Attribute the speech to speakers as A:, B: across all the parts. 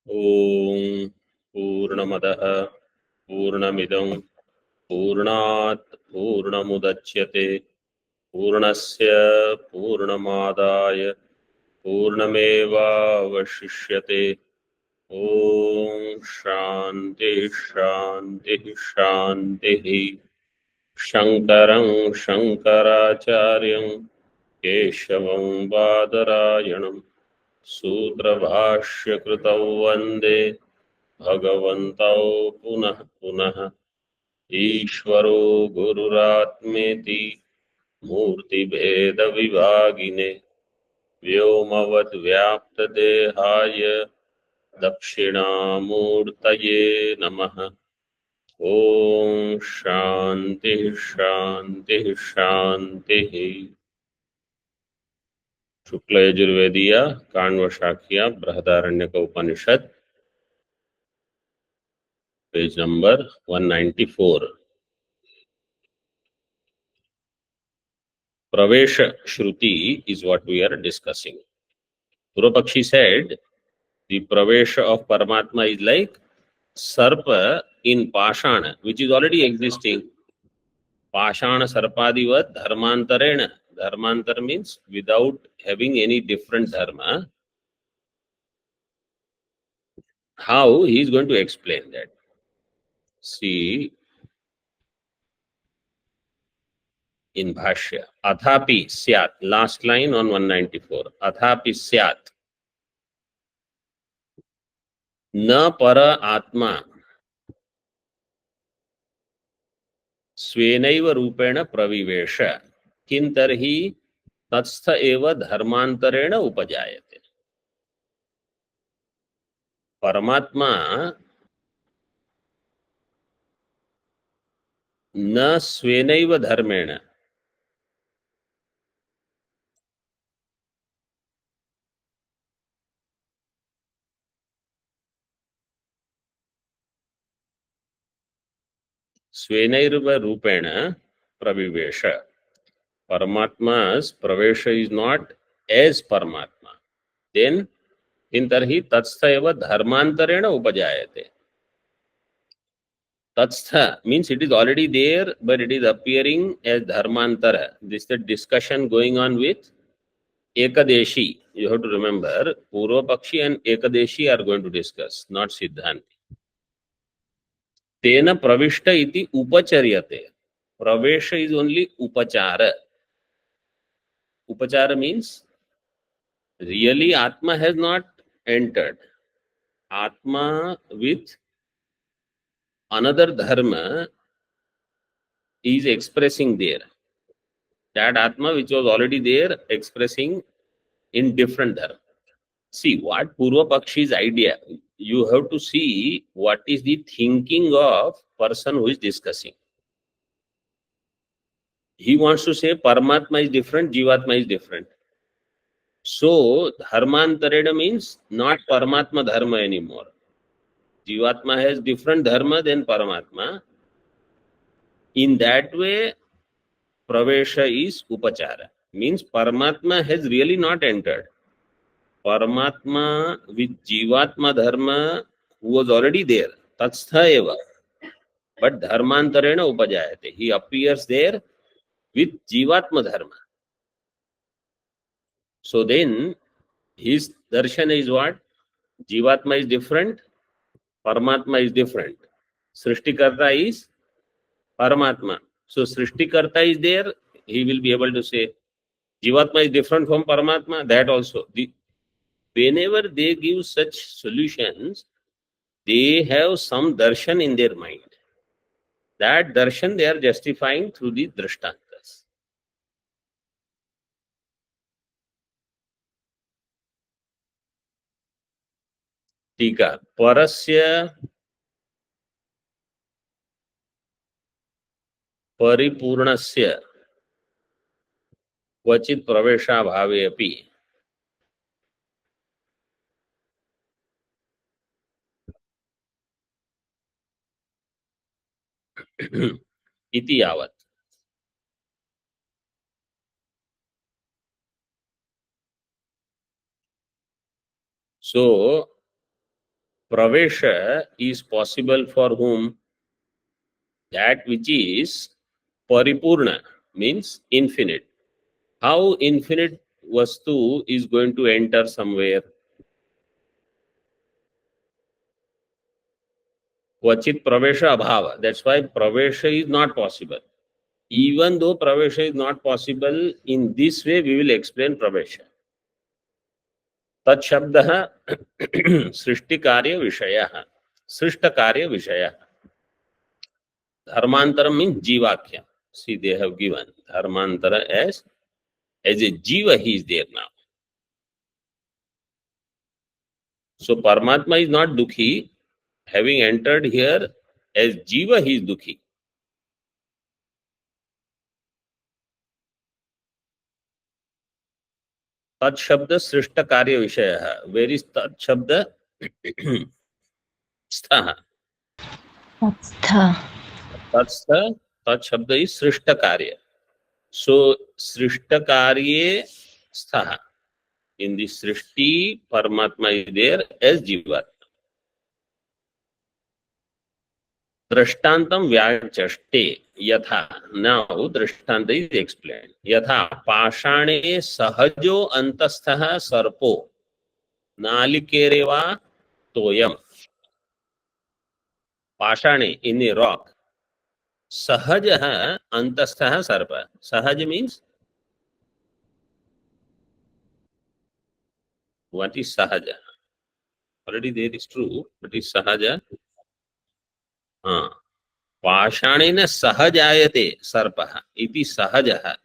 A: ॐ पूर्णमदः पूर्णमिदं पूर्णात् पूर्णमुदच्यते पूर्णस्य पूर्णमादाय पूर्णमेवावशिष्यते। ॐ शान्ति शान्ति शान्तिः। शङ्करं शङ्कराचार्यं केशवं बादरायणं सूत्रभाष्यकृतौ वन्दे भगवन्तौ पुनः पुनः। ईश्वरो गुरुरात्मेति मूर्तिभेदविभागिने व्योमवद्व्याप्तदेहाय दक्षिणामूर्तये नमः। ॐ शान्ति शान्ति शान्तिः। शुक्लयजुर्वेदीय काण्वशाख्या बृहदारण्यक उपनिषद पेज नंबर 194। प्रवेश श्रुति is what we are discussing. Purvapakshi said the pravesha of Paramatma is like sarpa in pashana, which is already existing. Pashana sarpadivat dharmantarena. Dharmantar means without having any different dharma. How he is going to explain that? See in Bhashya. Athapi syat. Last line on 194. Athapi syat. न पर आत्मा स्वेनैव रूपेण प्रविवेश किं तर्हि तत्स्थ एव धर्मांतरेण उपजायते। परमात्मा न स्वेनैव धर्मेण, स्वेनैव रूपेण प्रविवेश। Paramatma's pravesha is not as Paramatma. Then in tarhi tatstha eva dharmantarena upajayate. Tatstha means it is already there, but it is appearing as dharmantara. This is the discussion going on with Ekadeshi. You have to remember, Purva Pakshi and Ekadeshi are going to discuss, not Siddhanti. Tena pravishta iti upacharyate. Pravesha is only upachara. Upachara means really Atma has not entered. Atma with another dharma is expressing there. That Atma which was already there expressing in different dharma. See what Purva Pakshi's idea. You have to see what is the thinking of person who is discussing. He wants to say Paramatma is different, Jivatma is different. So Dharmantareda means not Paramatma Dharma anymore. Jivatma has different dharma than Paramatma. In that way, Pravesha is Upachara. Means Paramatma has really not entered. Paramatma with Jivatma Dharma who was already there. Tatstha eva. But Dharmantarena Upajayate. He appears there with Jivatma Dharma. So then his darshan is what? Jivatma is different, Paramatma is different. Srishtikarta is Paramatma. So Srishtikarta is there, he will be able to say Jivatma is different from Paramatma. That also. Whenever they give such solutions, they have some darshan in their mind. That darshan they are justifying through the drashtantas. Tika. Parasya परिपूर्णस्य क्वचित प्रवेशाभावे अपि इति यावत्. So pravesha is possible for whom? That which is paripurna, means infinite. How infinite vastu is going to enter somewhere? Kvachit pravesha abhava. That's why pravesha is not possible. Even though pravesha is not possible, in this way we will explain pravesha. Tat shabdah srishti karya vishayah. Srishta karya vishayah. Dharmantara means jivakya. See, they have given dharmantara as a jiva, he is there now. So Paramatma is not dukhi. Having entered here as jiva, he is dukhi. Tat shabda srishta karya vishayah. Where is tat shabda? Stha. Tatstha. Tat shabda is srishta karya. So srishta karye stha. In the srishti, Paramatma is there as jiva. दृष्टांतम व्याचष्टे यथा. Now दृष्टांत is explain. यथा पाषाणे सहजो अंतस्थः सर्पो नालिकेरे वा तोयम. पाषाणे इन a rock सहज अंतस्थः सर्प. सहज means what is sahaja? Already there is true, but is sahaja? पाषाणेन सहजायते सर्पः इति सहजः.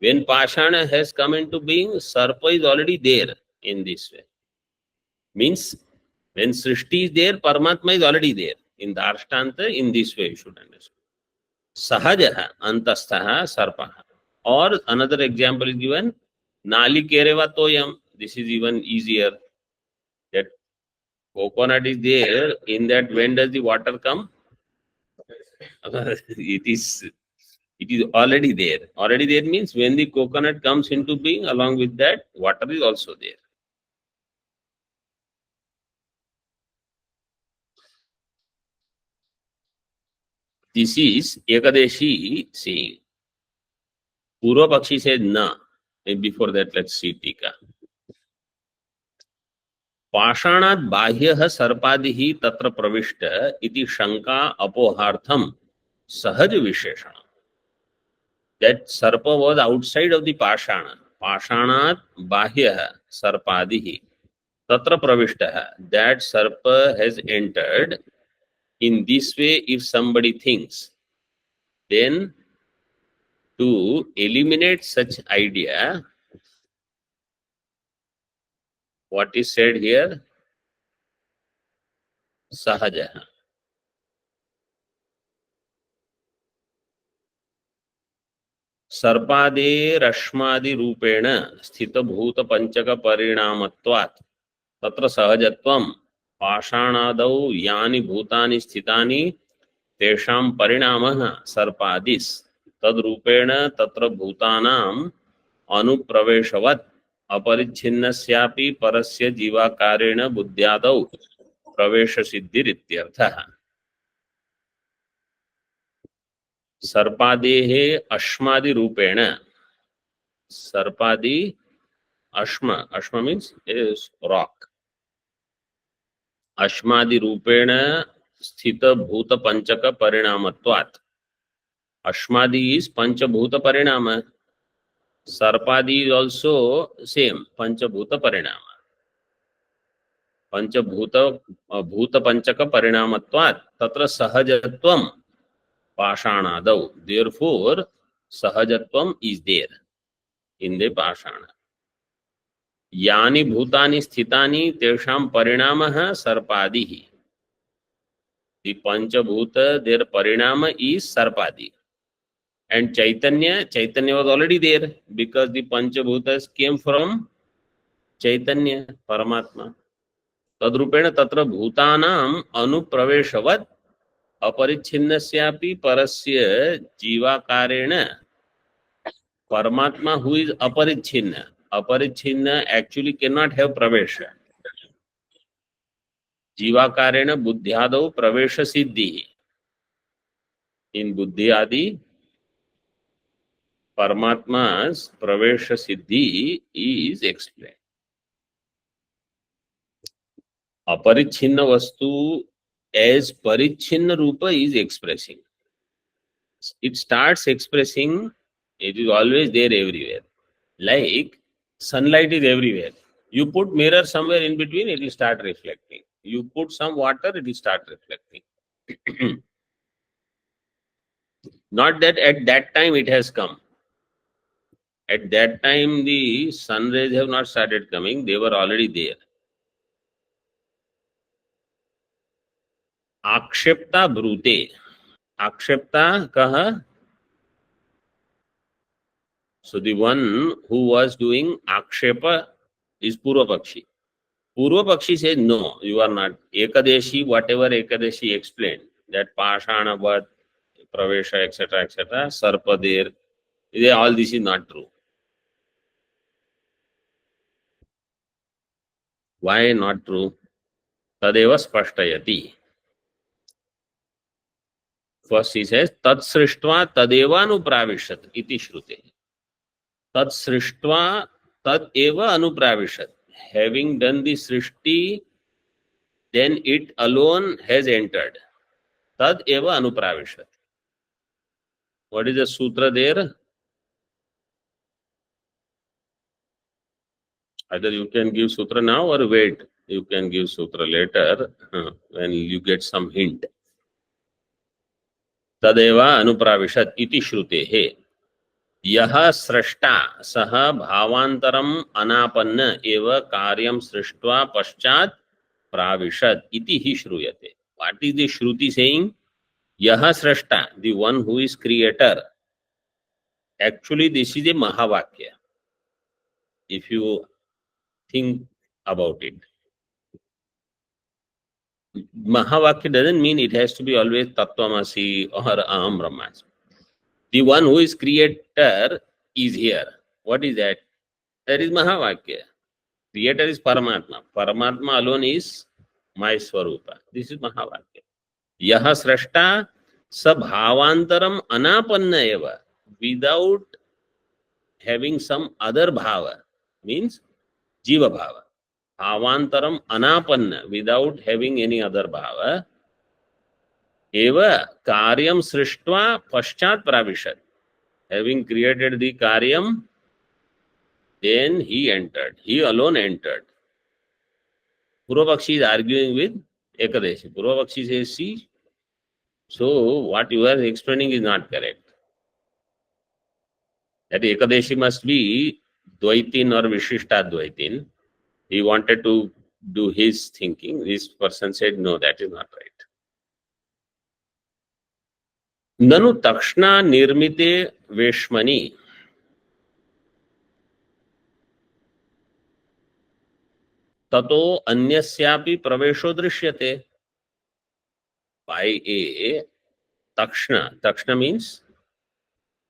A: When Pashana has come into being, Sarpa is already there in this way. Means, when Srishti is there, Paramatma is already there. In Darshtanta, in this way you should understand. Sahajaha antastaha sarpaha. Or another example is given, Nalikereva toyam. This is even easier. That coconut is there, in that when does the water come? It is already there. Already there means when the coconut comes into being, along with that, water is also there. This is Ekadeshi saying. Purva Pakshi said na. And before that, let's see Tika. पाषाणात् बाह्यः सर्पादिः तत्र प्रविष्ट इति शंका अपोहार्थम सहज विशेषण. That sarpa was outside of the pashana. Pashanat bahyah sarpadihi tatra pravishtaha. That sarpa has entered. In this way, if somebody thinks, then to eliminate such idea, what is said here? Sahajaha. सर्पादे रश्मादि रूपेण स्थित भूत पंचक परिणामत्वात् तत्र सहजत्वं पाषाणादौ यानि भूतानि स्थितानि तेषां परिणामः सर्पादिस् तद्रूपेण तत्र भूतानाम् अनुप्रवेशवत् अपरिच्छिन्नस्यापि परस्य जीवाकारेण बुद्ध्यादौ प्रवेश सिद्धिरित्यर्थः. सर्पादेः अश्मादि रूपेण. सर्पादि अश्म मीन्स इज रॉक. अश्मादि रूपेण स्थित भूत पंचक परिणामत्वात्. अश्मादि इज पंचभूत परिणाम. सर्पादि इज ऑल्सो सेम पंचभूत परिणाम. पंचभूत भूत पंचक परिणामत्वात् तत्र सहजत्वं Pashanadau. Therefore, Sahajatvam is there in the Pashana. Yani Bhutani Sthitani Tesham Parinamaha Sarpadihi. The Panchabhuta, their Parinama is Sarpadi. And Chaitanya was already there because the Panchabhutas came from Chaitanya, Paramatma. Tadrupena Tatra Bhutanam Anupraveshavat अपरिच्छिन्नस्यापि परस्य जीवाकारेण. Paramatma who is aparichhinna actually cannot have pravesha. जीवाकारेण बुद्ध्यादौ प्रवेश सिद्धि, इन बुद्धि आदि परमात्मा's प्रवेश सिद्धि is explained. अपरिच्छिन्न वस्तु as परिच्छिन्न रूप is expressing. It starts expressing, it is always there everywhere. Like sunlight is everywhere. You put mirror somewhere in between, it will start reflecting. You put some water, it will start reflecting. Not that at that time it has come. At that time the sun rays have not started coming, they were already there. आक्षेपता ब्रूते, आक्षेपता कहा, so the one who was doing akshepa is Purva Pakshi. Purva Pakshi says, no, you are not. Ekadeshi, whatever Ekadeshi explained, that Pashana, Bhat, Pravesha, etc., Sarpadir, all this is not true. Why not true? Tadeva spashtayati. First he says, Tat srishtva tadeva anupravishat iti shrute. Tat srishtva tad eva anupravishat. Having done the srishti, then it alone has entered. Tad eva anupravishat. What is the sutra there? Either you can give sutra now or wait. You can give sutra later when you get some hint. Tadeva anupravishat iti shrutehe. Yaha srashta saha bhavantaram anapanna eva karyam srishtva paschat pravishat iti hi shruyate. What is the shruti saying? Yaha srashta, the one who is creator. Actually, this is a Mahavakya. If you think about it. Mahavakya doesn't mean it has to be always Tattvamasi or Aham Brahmasmi. The one who is creator is here. What is that? That is Mahavakya. Creator is Paramatma. Paramatma alone is my Swarupa. This is Mahavakya. Yaha Srashta Sabhavantaram Anapanna eva. Without having some other bhava. Means Jiva bhava. Bhavantaram Anapanna. Without having any other bhava. Eva karyam srishtva paschat pravishat. Having created the karyam, then he entered. He alone entered. Purvapakshi is arguing with Ekadeshi. Purvapakshi says, see, so what you are explaining is not correct. That Ekadeshi must be Dvaitin or Vishishtadvaitin. He wanted to do his thinking. This person said, no, that is not right. Nanu takshna nirmite veshmani tato anyasyapi pravesho drishyate. By a takshna. Takshna means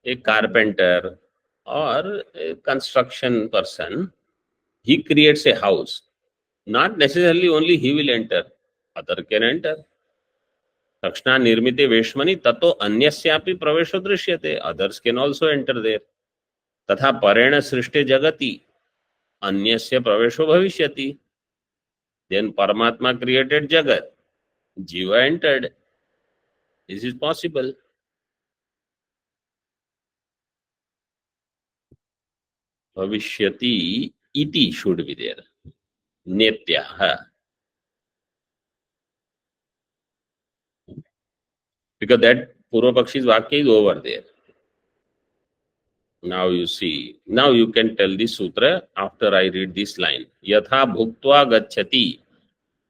A: a carpenter or a construction person. He creates a house. Not necessarily only he will enter. Other can enter. Takshna nirmite veshmani tato anyasyapi pravesho drishyate. Others can also enter there. Tatha parena srishte jagati anyasya pravesho bhavishyati. Then Paramatma created Jagat. Jiva entered. This is possible. Bhavishyati iti should be there. Netyaha. Because that Purvapakshi's Vakya is over there. Now you see. Now you can tell the sutra after I read this line. Yatha bhuktva gacchati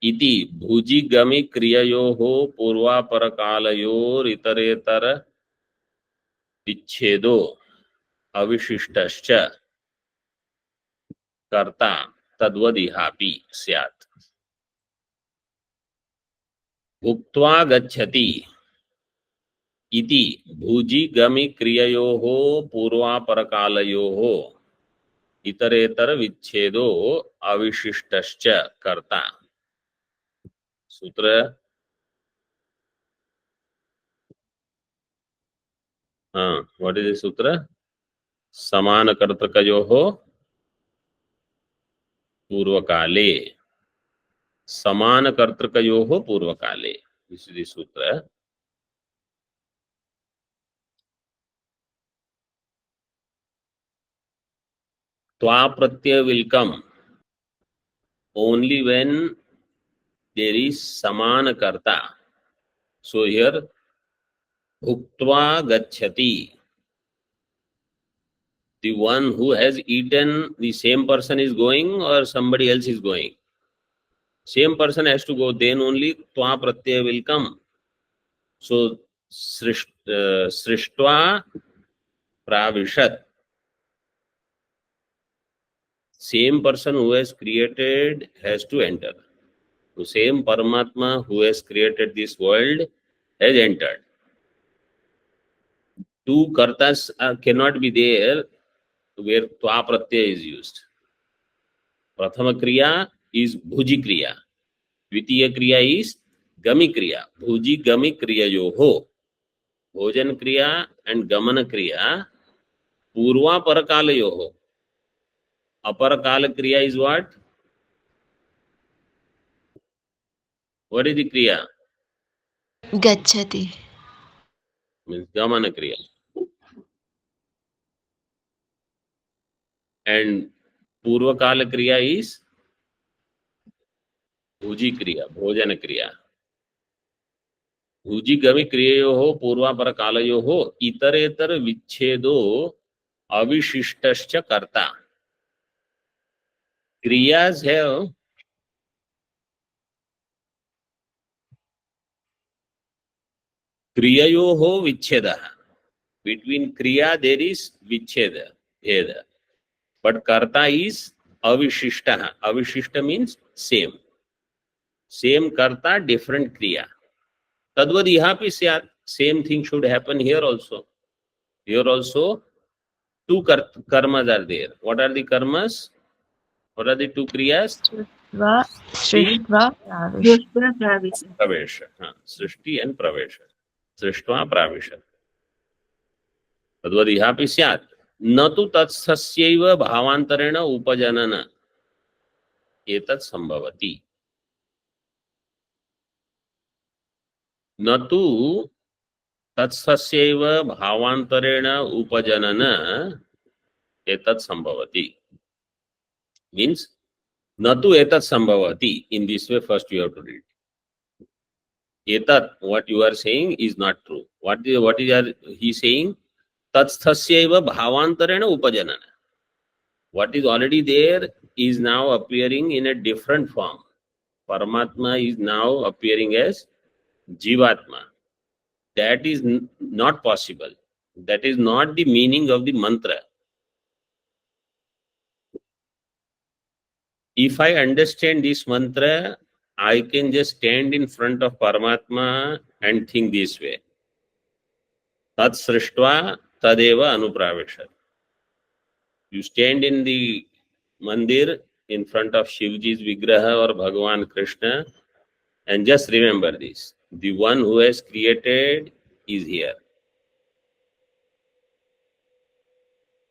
A: iti bhuji gami kriyayoho purva parakalayor itaretar vichhedo avishishtascha karta tadvadihapi syat. Bhuktva gacchati इति भूजी गमि क्रिययोः पूर्वापरकालयोः इतरेतर विच्छेदो अविशिष्टश्च कर्ता. सूत्र what is the सूत्र समान कर्तृकयोः पूर्वकाले समान कर्तृकयोः पूर्वकाले this is the सूत्र त्वा प्रत्यय will come only when there is saman karta. So here bhuktva gacchati, the one who has eaten, the same person is going or somebody else is going? Same person has to go, then only tva pratyaya will come. So srishtva pravishat, same person who has created has to enter. The same Paramatma who has created this world has entered. Two kartas cannot be there where tva pratyaya is used. Prathama kriya is bhuji kriya. Dvitiya kriya is gami kriya. Bhuji gami kriya yoho. Bhojan kriya and gamana kriya purva parakala yoho. Aparakala kriya is what? What is the kriya?
B: Gacchati.
A: Means gamana kriya. And purvakala kriya is bhuji kriya, bhojana kriya. भुजी गमी क्रिययोः पूर्वापरकालयोः इतरेतर विच्छेदो अविशिष्टश्च कर्ता. Kriyas have kriyayoho vicheda. Between kriya there is vicheda, bheda. But karta is avishishta. Avishishta means same. Same karta, different kriya. Tadvad ihapi syat. Same thing should happen here also. Here also two karmas are there. What are the karmas? What are the two kriyas?
B: Srishtva Pravisha.
A: Pravesha. Srishti and pravesha. Srishtva pravisha. तद्वद इहापि स्यात् न तु तत्सस्यैव भावान्तरेण उपजनन एतत् संभवति. न तु तत्सस्यैव भावान्तरेण उपजनन एतत् संभवति means न तु एतत् संभवति. In this way first you have to read. Etat, what you are saying is not true. What is he saying? Tatsthasya bhavantarena upajanana. What is already there is now appearing in a different form. Paramatma is now appearing as Jivatma. That is not possible. That is not the meaning of the mantra. If I understand this mantra, I can just stand in front of Paramatma and think this way. Tat srishtva tadeva anupravishat. You stand in the mandir in front of Shivji's Vigraha or Bhagavan Krishna and just remember this. The one who has created is here.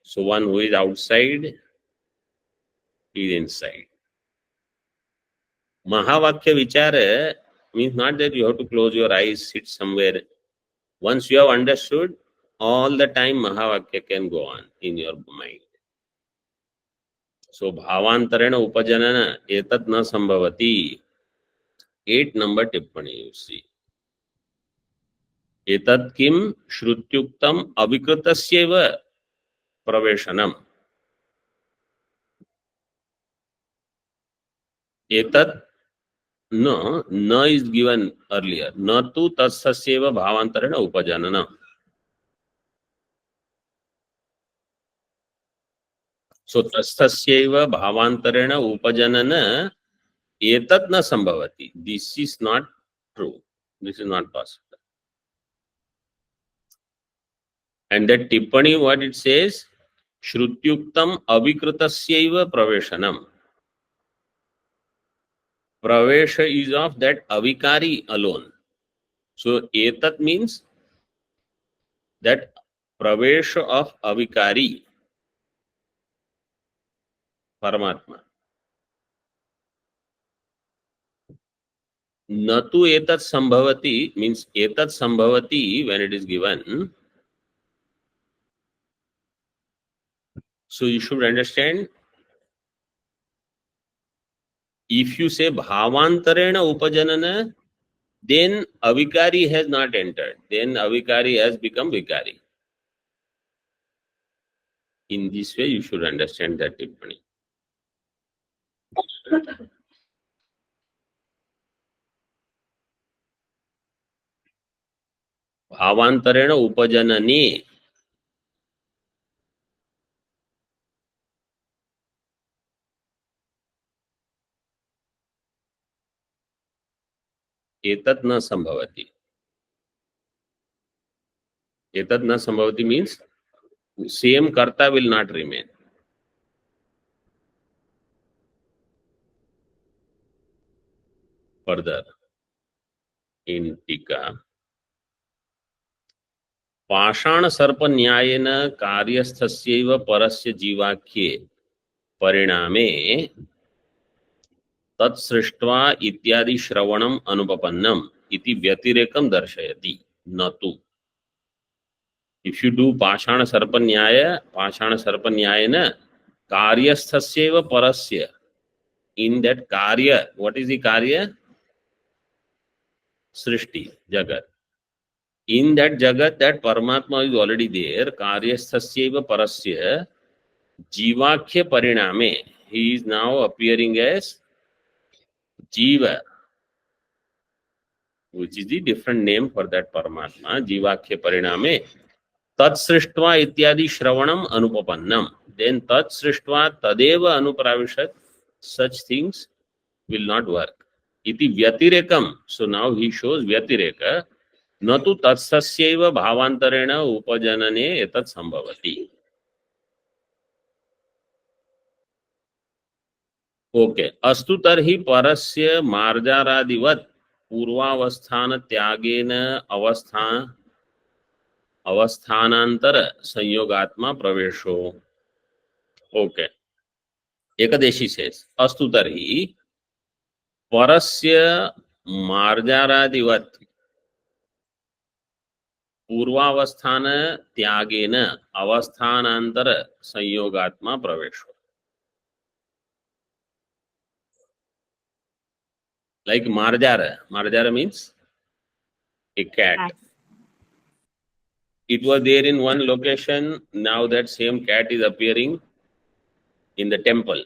A: So one who is outside is inside. Mahavakya Vichara means not that you have to close your eyes, sit somewhere. Once you have understood, all the time Mahavakya can go on in your mind. So bhavantarena upajanana etat na sambhavati. 8 number tippani you see. Etat kim shrutyuktam avikritasya praveshanam. Etat no, na is given earlier. Na tu tatsasya bhavantarena upajanana. So tastasya bhavantarena upajanana etat na sambhavati. This is not true. This is not possible. And that tippani, what it says, shrutyuktam avikritasya praveshanam. Pravesha is of that avikari alone. So etat means that pravesha of avikari, Paramatma. Natu etat sambhavati means etat sambhavati when it is given. So you should understand, if you say bhavantarena upajanana, then avikari has not entered. Then avikari has become vikari. In this way, you should understand that tippani. भावांतरेण उपजनने एतत् न संभवति. एतत् न संभवति means same karta will not remain. Further in टीका, पाषाण सर्प न्यायेन कार्यस्थस्यैव परस्य जीवाख्ये परिणामे तत्सृष्ट्वा इत्यादि श्रवणम अनुपपन्नम इति व्यतिरेकम दर्शयति न तु. If you do पाषाण सर्प न्यायेन कार्यस्थस्यैव परस्य, in that karya, what is the karya? Srishti, jagat. In that jagat, that Paramatma is already there. Karyasthasya parasya jivakhya pariname. He is now appearing as Jiva, which is the different name for that Paramatma. Jivakhya pariname. Tat srishtva ityadi shravanam anupapannam. Then tat srishtva tadeva anupravishat. Such things will not work. Iti vyatirekam. So now he shows vyatireka. न तो तत्सस्यैव भावांतरेण उपजनने एतत् संभवति. Okay. अस्तु तर्हि परस्य मार्जारादिवत् पूर्वावस्थान त्यागेन अवस्थानांतर संयोगात्मा प्रवेशो. Okay. एकदेशी cess अस्तु तर्हि परस्य मार्जारादिवत् पूर्वावस्थान त्यागेन अवस्थानांतर संयोगात्मा प्रवेश. Like Marjara means a cat. It was there in one location. Now that same cat is appearing in the temple.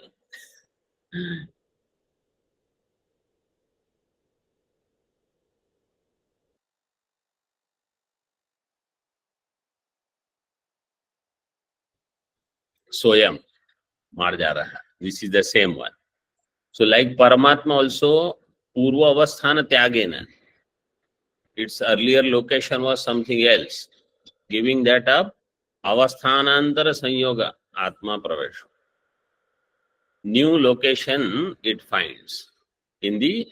A: Soyam, Marjara. This is the same one. So like Paramatma also, Purva Avasthana Tyagena. Its earlier location was something else. Giving that up, Avasthanantara Sanyoga, Atma Pravesh. New location it finds. In the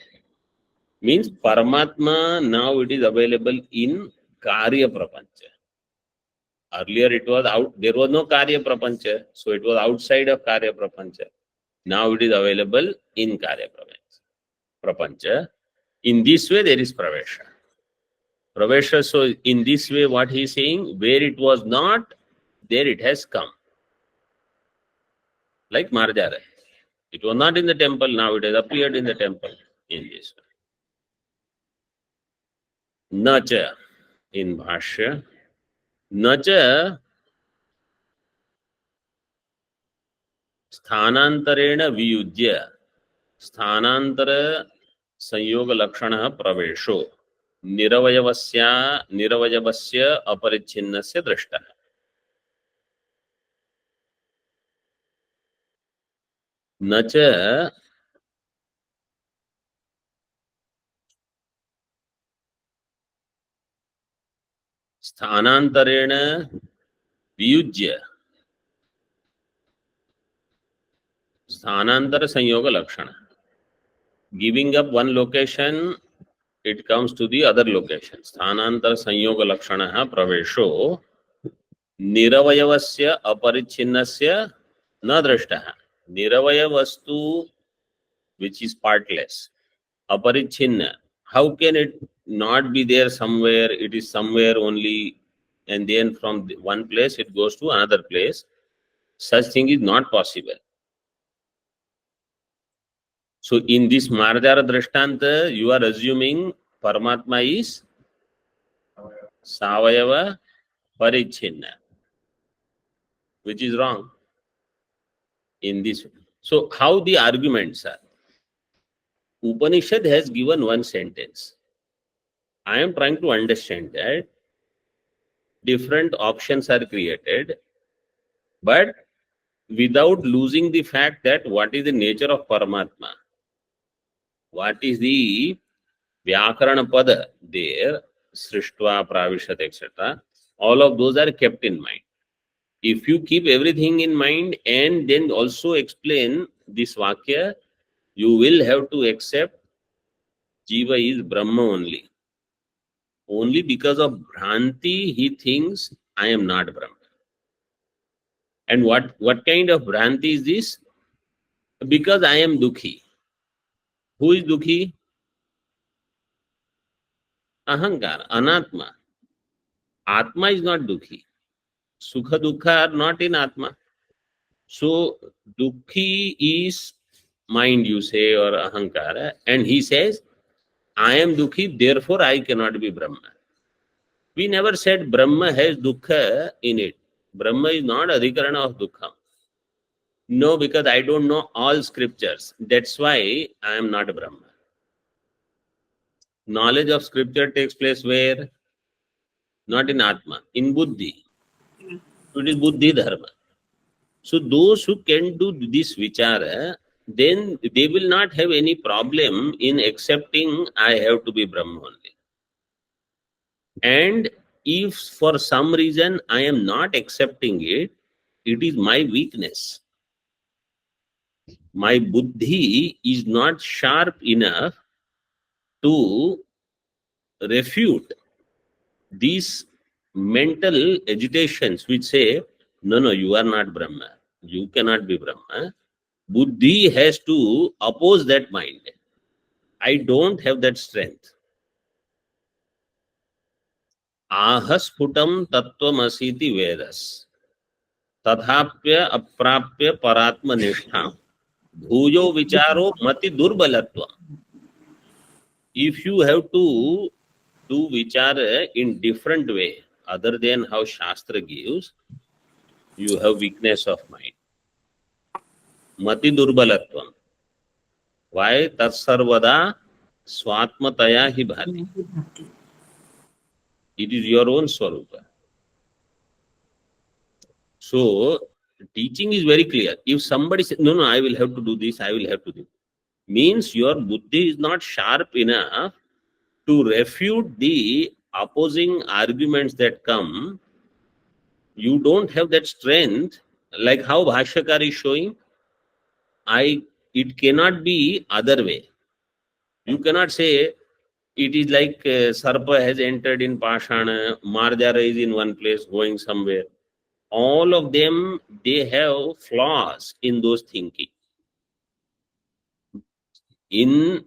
A: means Paramatma now it is available in Karya Prapancha. Earlier it was out, there was no Karya Prapancha, so it was outside of Karya Prapancha. Now it is available in Karya Prapancha. In this way there is Pravesha. Pravesha, so in this way what he is saying, where it was not, there it has come. Like Marjara. It was not in the temple, now it has appeared in the temple in this way. Nacha in Bhashya. Nacha स्थानांतरेण वियुज्य स्थानांतर संयोग लक्षणः प्रवेशो निरवयवस्य अपरिच्छिन्नस्य दृष्टः. न च स्थानांतरेण वियुज्य स्थानांतर संयोग लक्षण. giving up one location, it comes to the other location. Sthanantar sanyoga lakshanah pravesho निरवयवस्य अपरिच्छिन्नस्य न दृष्टः. निरवय वस्तु which is partless, aparichinna, how can it not be there somewhere? It is somewhere only, and then from one place it goes to another place. Such thing is not possible. So in this Marjara Drishtanta, you are assuming Paramatma is Savayava Parichinna, which is wrong in this. So how the arguments are? Upanishad has given one sentence. I am trying to understand that different options are created, but without losing the fact that what is the nature of Paramatma, what is the Vyakarana Pada there, Srishtva, Pravishat, etc. All of those are kept in mind. If you keep everything in mind and then also explain this Vakya, you will have to accept Jiva is Brahma only. Only because of Bhranti, he thinks I am not Brahma. And what kind of Bhranti is this? Because I am Dukhi. Who is Dukhi? Ahankara, Anatma. Atma is not Dukhi. Sukha Dukha are not in Atma. So Dukhi is mind, you say, or Ahankara, and he says, I am Dukhi, therefore I cannot be Brahma. We never said Brahma has Dukha in it. Brahma is not Adhikarana of Dukha. No, because I don't know all scriptures. That's why I am not Brahma. Knowledge of scripture takes place where? Not in Atma, in Buddhi. It is Buddhi Dharma. So those who can do this vichara, then they will not have any problem in accepting I have to be Brahma only. And if for some reason I am not accepting it, it is my weakness. My buddhi is not sharp enough to refute these mental agitations which say, no, you are not Brahma. You cannot be Brahma. Buddhi has to oppose that mind. I don't have that strength. Ahasputam tattvamasiti vedas. Tathapya aprapya paratma nishtha. Bhujo vicharo mati durbalatva. If you have to do vichara in different way, other than how Shastra gives, you have weakness of mind. Mati durbalatvam. Why? Tat sarvada swatmataya hi bhati. It is your own swarupa. So, teaching is very clear. If somebody says, no, I will have to do this, I will have to do, means your buddhi is not sharp enough to refute the opposing arguments that come. You don't have that strength, like how Bhashyakar is showing. It cannot be other way. You cannot say it is like Sarpa has entered in Pashana, Marjara is in one place going somewhere. All of them, they have flaws in those thinking. In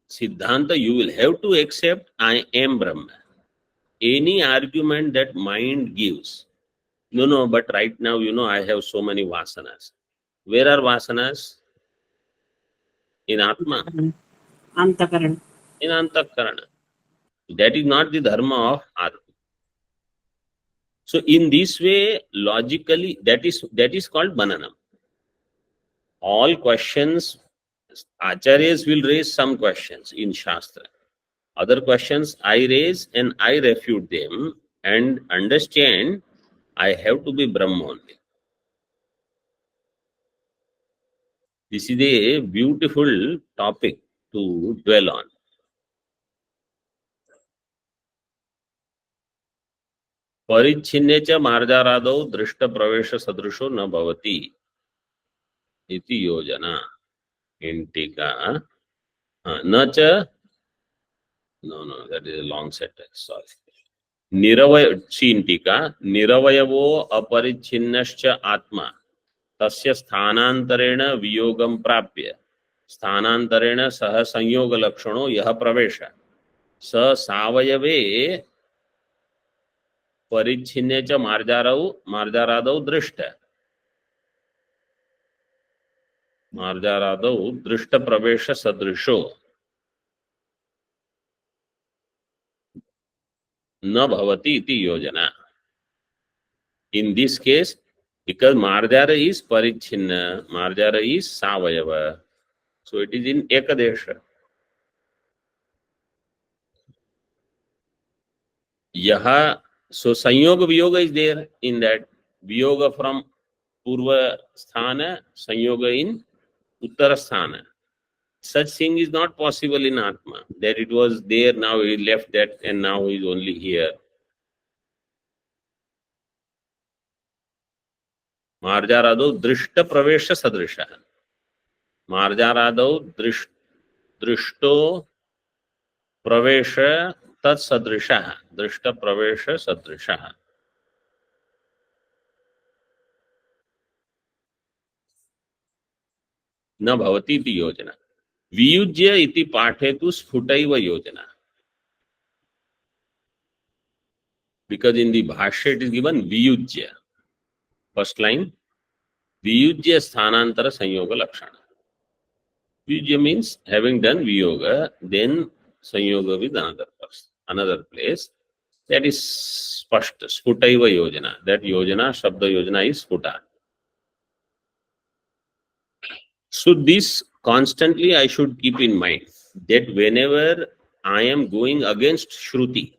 A: Siddhanta, you will have to accept I am Brahma. Any argument that mind gives, no, but right now, I have so many vasanas. Where are vasanas? In Atma.
B: Antakarana.
A: In Antakarana. That is not the dharma of Atma. So in this way, logically, that is called Mananam. All questions, Acharyas will raise some questions in Shastra. Other questions I raise and I refute them and understand I have to be Brahma only. This is a beautiful topic to dwell on. परिच्छिन्ने च मार्जारादौ दृष्ट प्रवेश सदृशो न भवति इति योजना. In टीका, न च, no, that is a long sentence, sorry. निरवय टीका, निरवयवो अपरिच्छिन्नश्च आत्मा तस्य स्थानांतरेण वियोगं प्राप्य स्थानांतरेण सह संयोग लक्षणो यह प्रवेश स सावयवे परिच्छिन्ने च मार्जारादौ दृष्ट प्रवेश सदृशो न भवति इति योजना. In this case, because Marjara is Parichinna, Marjara is Savayava, so it is in Ekadesha. Yaha, so Sanyoga Viyoga is there in that. Viyoga from Purva Sthana, Sanyoga in Uttara Sthana. Such thing is not possible in Atma, that it was there, now he left that, and now he is only here. Marjaradau Drishta Pravesha Sadrisha. Marjaradau Drishto Pravesha Tat Sadrisha. Drishta Pravesha Sadrisha. न भवति इति योजना. वियुज्य इति पाठे तु स्फुटैव योजना. Because in the Bhashya it is given Viyujya. First line, Viyujya Sthanantara Sanyoga Lakshana. Viyujya means having done Viyoga, then Sanyoga with another person, another place. That is Spashta, Sputaiva Yojana. That Yojana, Shabda Yojana is Sputa. So this constantly I should keep in mind that whenever I am going against Shruti,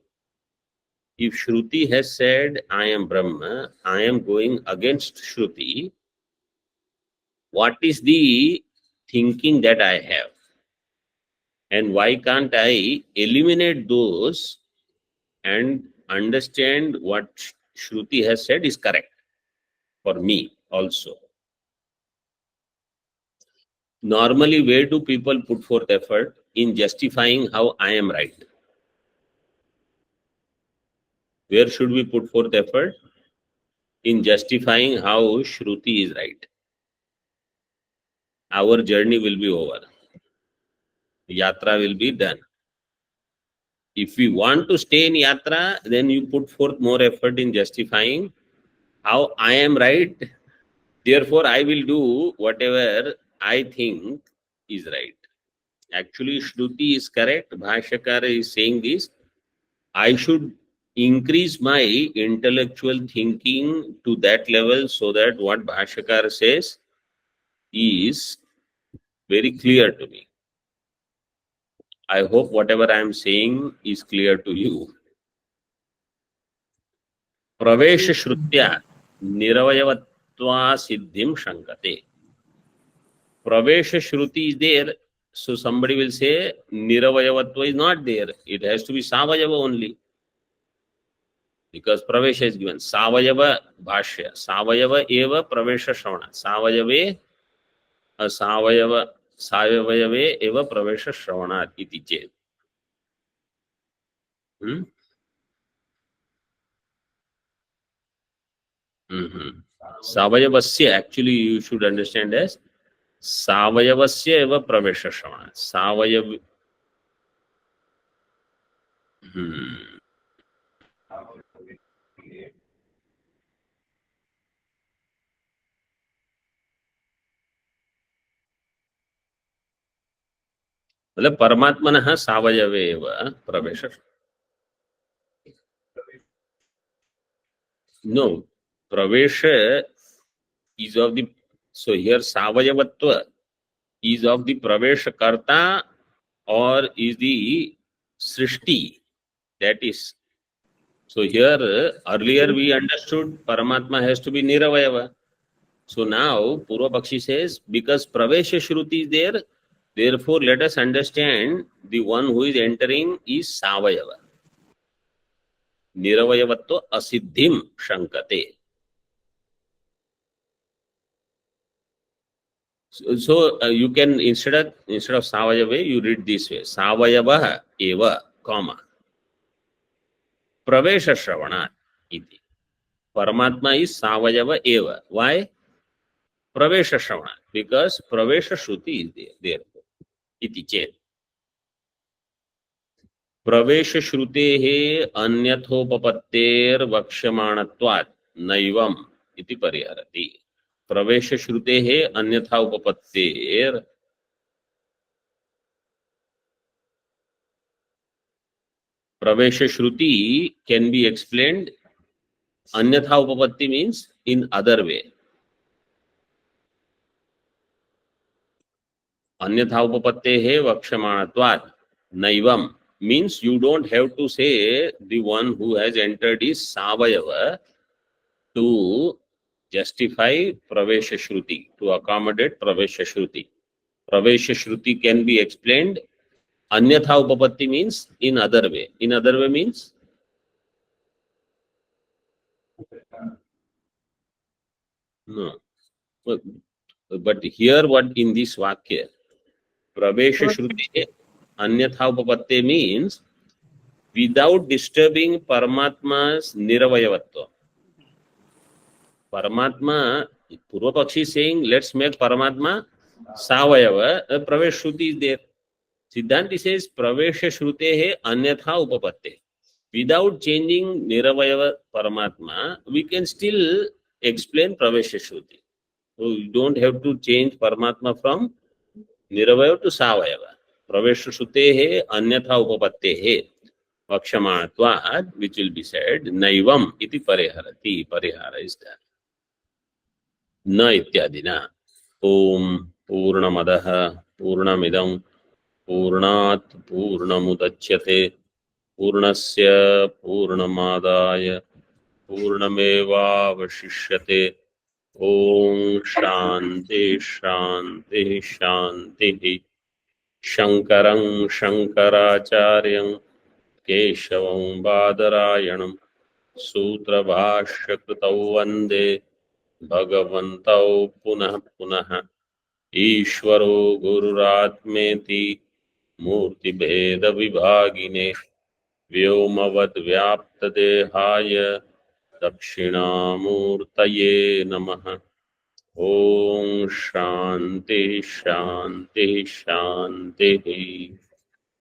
A: if Shruti has said I am Brahma, I am going against Shruti, what is the thinking that I have? And why can't I eliminate those and understand what Shruti has said is correct for me also? Normally, where do people put forth effort? In justifying how I am right. Where should we put forth effort? In justifying how Shruti is right. Our journey will be over. Yatra will be done. If we want to stay in Yatra, then you put forth more effort in justifying how I am right. Therefore, I will do whatever I think is right. Actually, Shruti is correct. Bhashyakara is saying this. I should increase my intellectual thinking to that level so that what Bhashyakara says is very clear to me. I hope whatever I am saying is clear to you. Pravesha Shrutya Niravayavatva Siddhim Shankate. Pravesha Shruti is there, so somebody will say Niravayavatva is not there. It has to be Savayava only. Because Pravesha is given. Savayava Bhashya. Savayava eva Pravesha Shravana. Savayave Savayave eva Pravesha Shravana iti ched. Savayavasya, actually you should understand as Savayavasya eva Pravesha Shravana. Savayav. मतलब परमात्मनः सावयवे एव प्रवेश. No, pravesha is of the, so here savayavatva is of the pravesha karta or is the srishti, that is. So here earlier we understood Paramatma has to be niravayava. So now Purva Pakshi says because pravesha shruti is there, therefore let us understand the one who is entering is savayava. Niravayavatva asiddhim shankate. So you can instead of savayave, you read this way: savayavah eva, comma pravesha shravanat iti. Paramatma is savayava eva. Why? Pravesha shravanat, because pravesha shruti is there. Iti chet. प्रवेश श्रुतेः अन्यथोपपत्तेर वक्ष्यमाणत्वात् नैवम् इति परिहरति. प्रवेश श्रुतेः अन्यथा उपपत्तेर, प्रवेश श्रुति can be explained. Anyatha upapatti means in other way. Anyatha upapattehe vakshamanatvat naivam means you don't have to say the one who has entered is savayava to justify pravesha shruti, to accommodate pravesha shruti. Pravesha shruti can be explained. Anyatha upapatti means in other way. In other way means no. But here what in this vakya, pravesha shruti anyatha upapatte means without disturbing Paramatma's niravayavattva. Paramatma, Purva Pakshi is saying, let's make Paramatma savayava, pravesh shruti is there. Siddhanti says, pravesha shrutehe anyatha upapatte. Without changing niravayava Paramatma, we can still explain pravesha shruti. So you don't have to change Paramatma from niravayava to savayava. Pravesha shrutehe anyatha upapatte. Vakshamanatvad, which will be said, naivam iti pariharati. Parihara is there. Na ityadina. Om Purnamadaha Purnamidam Purnat Purnamudachyate Purnasya Purnamadaya Purnameva Vashishyate. Om Shanti Shanti Shanti. Shankaram Shankaracharyam केशवं बादरायणं सूत्रभाष्यकृतौ वन्दे भगवन्तौ पुनः पुनः. ईश्वरो गुरुरात्मेति मूर्तिभेदविभागिने व्योमवद्व्याप्तदेहाय दक्षिणामूर्तये नमः. ॐ शान्ति शान्ति शान्तिः.